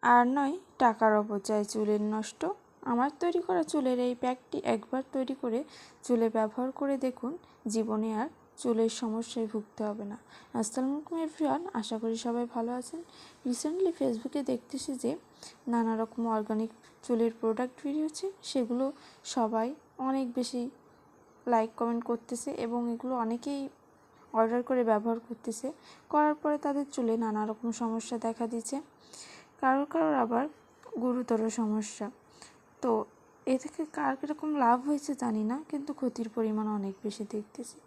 আর নয় টাকার অপচয়, চুলের নষ্ট। আমার তৈরি করা চুলের এই প্যাকটি একবার তৈরি করে চুলে ব্যবহার করে দেখুন, জীবনে আর চুলের সমস্যায় ভুগতে হবে না। আসসালামু আলাইকুম এভরিওয়ান, আশা করি সবাই ভালো আছেন। রিসেন্টলি ফেসবুকে দেখতেছি যে নানা রকম অর্গানিক চুলের প্রোডাক্ট বেরিয়েছে, সেগুলো সবাই অনেক বেশি লাইক কমেন্ট করতেছে এবং এগুলো অনেকেই অর্ডার করে ব্যবহার করতেছে। করার পরে তাদের চুলে নানা রকম সমস্যা দেখা দিচ্ছে, কারোর আবার গুরুতর সমস্যা। তো এ থেকে কার কীরকম লাভ হয়েছে জানি না, কিন্তু ক্ষতির পরিমাণ অনেক বেশি দেখতেছি।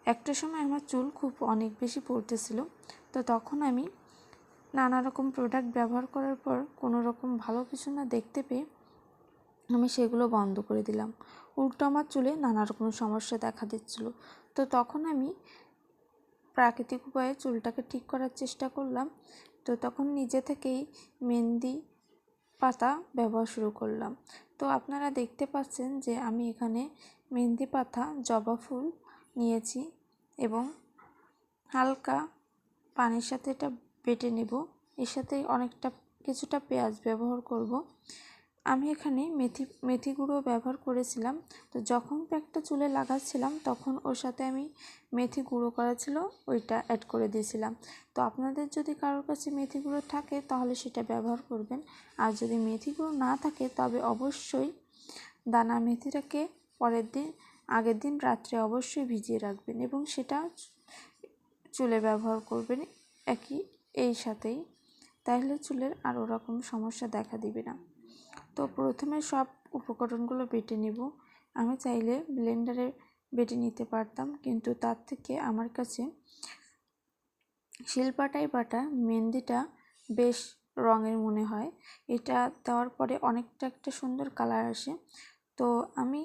একটা সময় আমার চুল খুব অনেক বেশি পড়তেছিল, তো তখন আমি নানা রকম প্রোডাক্ট ব্যবহার করার পর কোনো রকম ভালো কিছু না দেখতে পেয়ে আমি সেগুলো বন্ধ করে দিলাম। উল্টো আমার চুলে নানা রকম সমস্যা দেখা দিচ্ছিল। তো তখন আমি প্রাকৃতিক উপায়ে চুলটাকে ঠিক করার চেষ্টা করলাম। তো তখন নিজে থেকেই মেহেন্দি পাতা ব্যবহার শুরু করলাম। তো আপনারা দেখতে পাচ্ছেন যে আমি এখানে মেহেন্দি পাতা, জবা ফুল নিয়েছি এবং হালকা পানির সাথে এটা বেটে নেব। এর সাথে কিছুটা পেঁয়াজ ব্যবহার করব। আমি এখানে মেথি গুঁড়ো ব্যবহার করেছিলাম। তো যখন প্যাকটা চুলে লাগাচ্ছিলাম তখন ওর সাথে আমি মেথি গুঁড়ো করা ছিল, ওইটা অ্যাড করে দিয়েছিলাম। তো আপনাদের যদি কারোর কাছে মেথি গুঁড়ো থাকে তাহলে সেটা ব্যবহার করবেন, আর যদি মেথি গুঁড়ো না থাকে তবে অবশ্যই দানা মেথিটাকে আগের দিন রাত্রে অবশ্যই ভিজিয়ে রাখবেন এবং সেটা চুলে ব্যবহার করবেন এই সাথেই, তাহলে চুলের আর ওরকম সমস্যা দেখা দিবে না। তো প্রথমে সব উপকরণগুলো বেটে নেব। আমি চাইলে ব্লেন্ডারে বেটে নিতে পারতাম, কিন্তু তার থেকে আমার কাছে শিলপাটায় বাটা মেহেন্দিটা বেশ রঙের মনে হয়। এটা দেওয়ার পরে অনেকটা একটা সুন্দর কালার আসে। তো আমি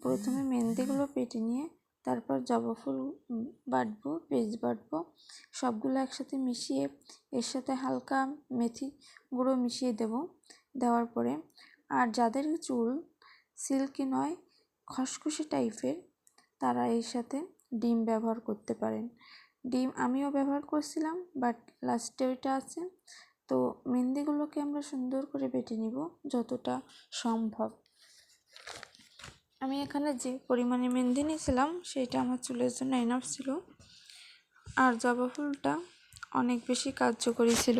প্রথমে মেহেন্দিগুলো বেটে নিয়ে তারপর জবা ফুল বাটবো, পেঁয়াজ বাটবো, সবগুলো একসাথে মিশিয়ে এর সাথে হালকা মেথি গুঁড়ো মিশিয়ে দেওয়ার পরে, আর যাদের চুল সিল্কি নয়, খসখসে টাইপের, তারা এর সাথে ডিম ব্যবহার করতে পারেন। ডিম আমিও ব্যবহার করছিলাম, বাট লাস্টে ওইটা আছে। তো মেহেন্দিগুলোকে আমরা সুন্দর করে বেটে নিব যতটা সম্ভব। আমি এখানে যে পরিমাণে মেহেন্দি নিয়েছিলাম সেটা আমার চুলের জন্য এনাফ ছিল, আর জবা ফুলটা অনেক বেশি কার্যকরী ছিল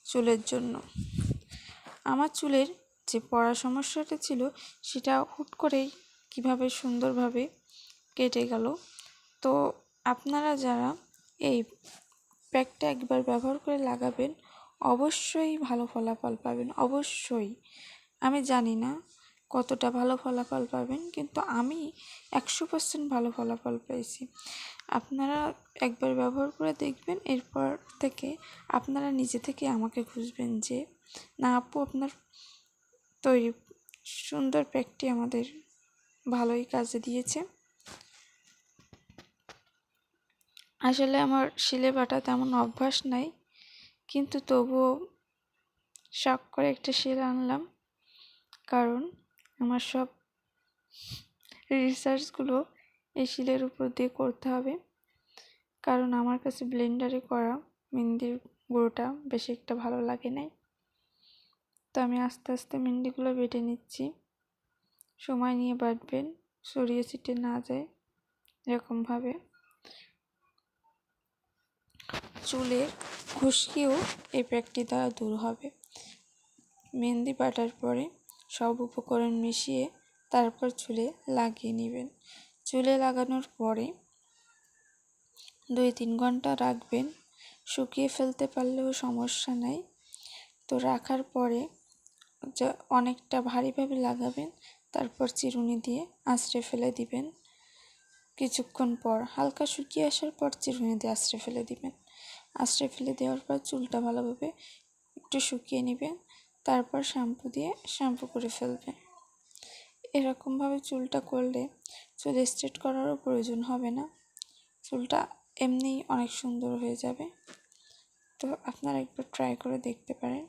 চুলের জন্য। আমার চুলের যে পড়া সমস্যাটা ছিল সেটা হুট করেই কিভাবে সুন্দরভাবে কেটে গেল। তো আপনারা যারা এই প্যাকটা একবার ব্যবহার করে লাগাবেন, অবশ্যই ভালো ফলাফল পাবেন। অবশ্যই, আমি জানি না কতটা ভালো ফলাফল পাবেন, কিন্তু আমি 100% ভালো ফলাফল পেয়েছি। আপনারা একবার ব্যবহার করে দেখবেন, এরপর থেকে আপনারা নিজে থেকে আমাকে খুঁজবেন যে না আপু, আপনার তৈরি সুন্দর প্যাকটি আমাদের ভালোই কাজে দিয়েছে। আসলে আমার শিলে বাটা তেমন অভ্যাস নাই, কিন্তু তবুও শখ করে একটা শিল আনলাম, কারণ আমার সব রিসার্চগুলো এই শিলের উপর দিয়ে করতে হবে। কারণ আমার কাছে ব্লেন্ডারে করা মেহেন্দির গুঁড়োটা বেশি একটা ভালো লাগে নাই। তো আমি আস্তে আস্তে মেহেন্দিগুলো বেটে নিচ্ছি। সময় নিয়ে বাটবেন, ছড়িয়ে ছিটে না যায়, এরকমভাবে। চুলের খুশকিও এই প্যাকটি দ্বারা দূর হবে। মেহেন্দি বাটার পরে সব উপকরণ মিশিয়ে তারপর চুলে লাগিয়ে নেবেন। চুলে লাগানোর পরে 2-3 ঘন্টা রাখবেন। শুকিয়ে ফেলতে পারলেও সমস্যা নাই। তো রাখার পরে অনেকটা ভারীভাবে লাগাবেন, তারপর চিরুনি দিয়ে আঁচড়ে ফেলে দিবেন। কিছুক্ষণ পর হালকা শুকিয়ে আসার পর চিরুনি দিয়ে আঁচড়ে ফেলে দিবেন। আঁচড়ে ফেলে দেওয়ার পর চুলটা ভালোভাবে একটু শুকিয়ে নেবেন, তারপর শ্যাম্পু করে ফেলবেন। এরকমভাবে চুলটা করলে চুল স্ট্রেট করারও প্রয়োজন হবে না, চুলটা এমনিই অনেক সুন্দর হয়ে যাবে। তো আপনারা একটু ট্রাই করে দেখতে পারেন।